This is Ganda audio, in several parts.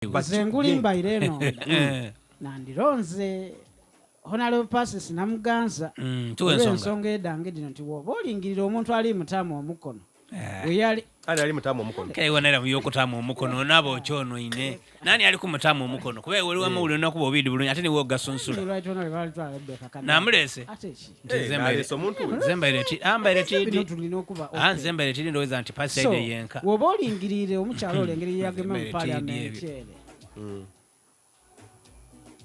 Zengulimba ireno nandironze Honorable Passes namuganza ensonga edange dino nti woba olingirira omuntu ali mutamu omukono weyali ali mutamu omukono kaiwonera byokutamu omukono nabo kyono ine nani ali ku mutamu omukono kuba wali wamawulire nakuba obidi bulungi ate niwo gasonsula namulese zembaire tidi ndoweza nti pasi yaide yenka woba olingirire omukyalo olengeri yagema mu parliament ere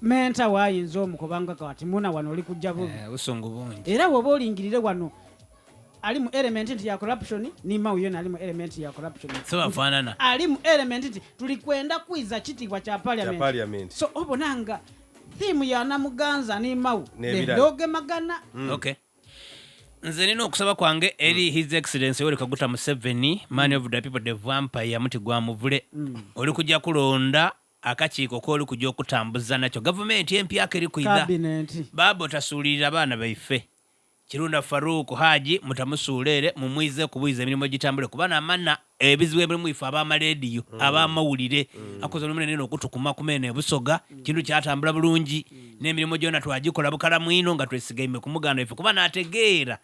menta wayinza omukobanga kati muna wano oli kujja bubi usungu bungi era woba olingirire wano ali mu element nti ya corruption ni mawuyo ali mu element ya corruption so bafanana ali mu element nti tulikwenda kwiza kitibwa kya parliament so obonanga theme ya namuganza ni mawu ndoge magana okay nze nina okusaba kwange eri his excellency Yoweri Kaguta Museveni man of the people the vampire muti gwa muvule oli kujja kulonda akakiiko k'oli kujja okutambuza nakyo gavumenti empya keri kuida babo tasuulirira abaana baife Kirunda Faruku Haji mutamusuulere mumwize kubwiza emirimu gitambule kubana amana ebizibu ebirimu ife ab'amalediyo ab'amawulire akoze nomune neno okutukuma kumene busoga kintu kyatambula bulungi n'emirimu gyona twagikola bukala mwino nga twesigaime kumuganda ife kubana ategeera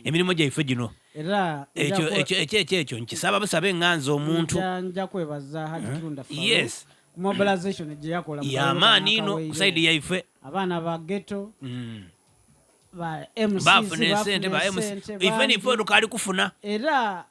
emirimu gyaife gino era ekyo nkisaba busabe nganza omuntu nja kwebaza Haji Kirunda Faruku yes mobilization gye yakola yamaani ino side yaife abaana ba ghetto ba MC bafune sente ba MC ife ni foto kali kufuna era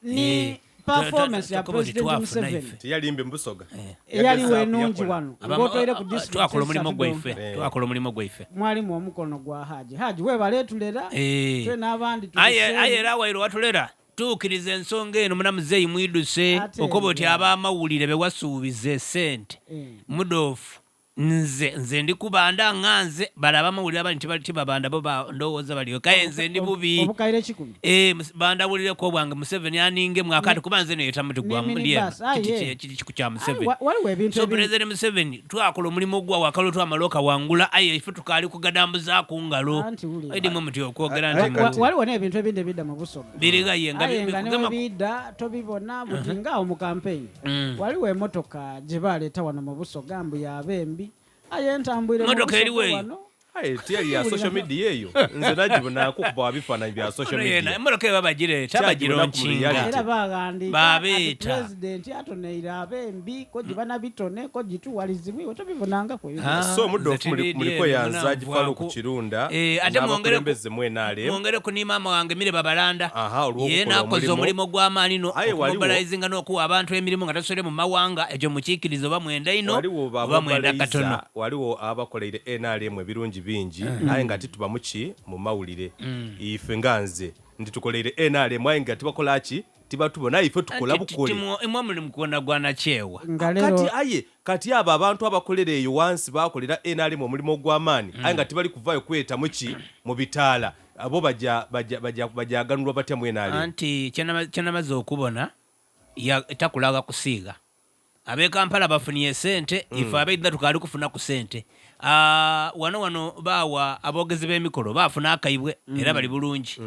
ni performance ya President Museveni yalimbe mbusoga yali wenungi wano ngotoire ku district twakola mulimo gwaife mwalimu omukono gwa Haji we baletulera twe n'abandi ayera wairo watulera tukirize ensonga eno munamuzeyi mwiduse okobo ti ab'amawulire bewasuubize sente mudofu nze ndi kubanda nganze balaba amawulire abandi tibabanda bo ndowooza baliyo kaye nze ndi bubi obukaire 10 banda wulire ko bwange Museveni aninge mwakati kuba nze neeta muti gwa ndiye kiti kya Museveni so President Museveni twakola omulimu gwa wakalo twamaloka wangula aye ife tukali kugadambuza ku ngalo edi mu muti okwogera nti waliwo n'ebintu ebindi bidda mu busoga biriga yenga bidda tobibona butinga mu campaign waliwo emotoka gye baleeta wano mu busoga mbu yabembi ayentambwire motoka eriwe tiyali ya social media eyo nze najibona kukuba bifaananyi bya social media motoka babagire tabagironkinga era bagandi babeeta president atoneire abembi ko gibana bitone ko gituwalizibwe tobibonanga ko so mudofu muliko yanza gifalo ku Kirunda ate mwongere ku ni mama wange mire babalanda yena akoze omulimo gw'amaani no mobilizing n'okuwa abantu emirimu nga tasole mu mawanga egyo mukiikirizo bamwenda ino bamwenda katono waliwo abakoleire NRM ebirungi bingi aye nga tituba muki mu mawulire ife nganze nditukoleire NRM aye nga tibakola ki tibatubona ife tukola bukole imwe muri mukubona gwana kyewa kati abo abantu abakolera eyo wansi bakolera NRM omulimo gw'amaani aye nga tibali kuvayo kweta muki mu bitaala abo bajaganulwa batya mu NRM anti kyenamaze okubona takulaga kusiiga abe Kampala bafuniye sente ife abeidda tukali kufuna ku sente wano bawa abogezi b'emikolo bafuna akayibwe era bali bulungi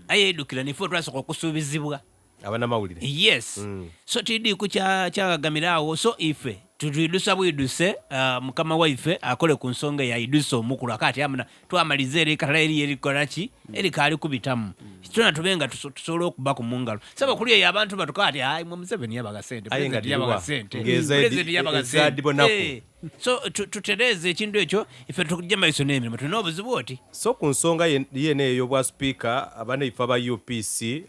aye edukira nifo twasoka okusuubizibwa abana mawulire yes so tidi ku kyagagamirawo so ife tutuidusa bwiduse mukama waife akole ku nsonga ya idusa omukulu akati amuna twamalize eri katala eri erikolaki eri kali kubitamu kitona tubenga tusobola okuba ku mungalo saba kuli abantu batukati hayi mu Museveni yabaga sente president yabaga sente so tutereze ekintu ekyo ife tukujja maiso n'emirimu tulina obuzibu oti so ku nsonga yene eyo bwa speaker abana ife aba UPC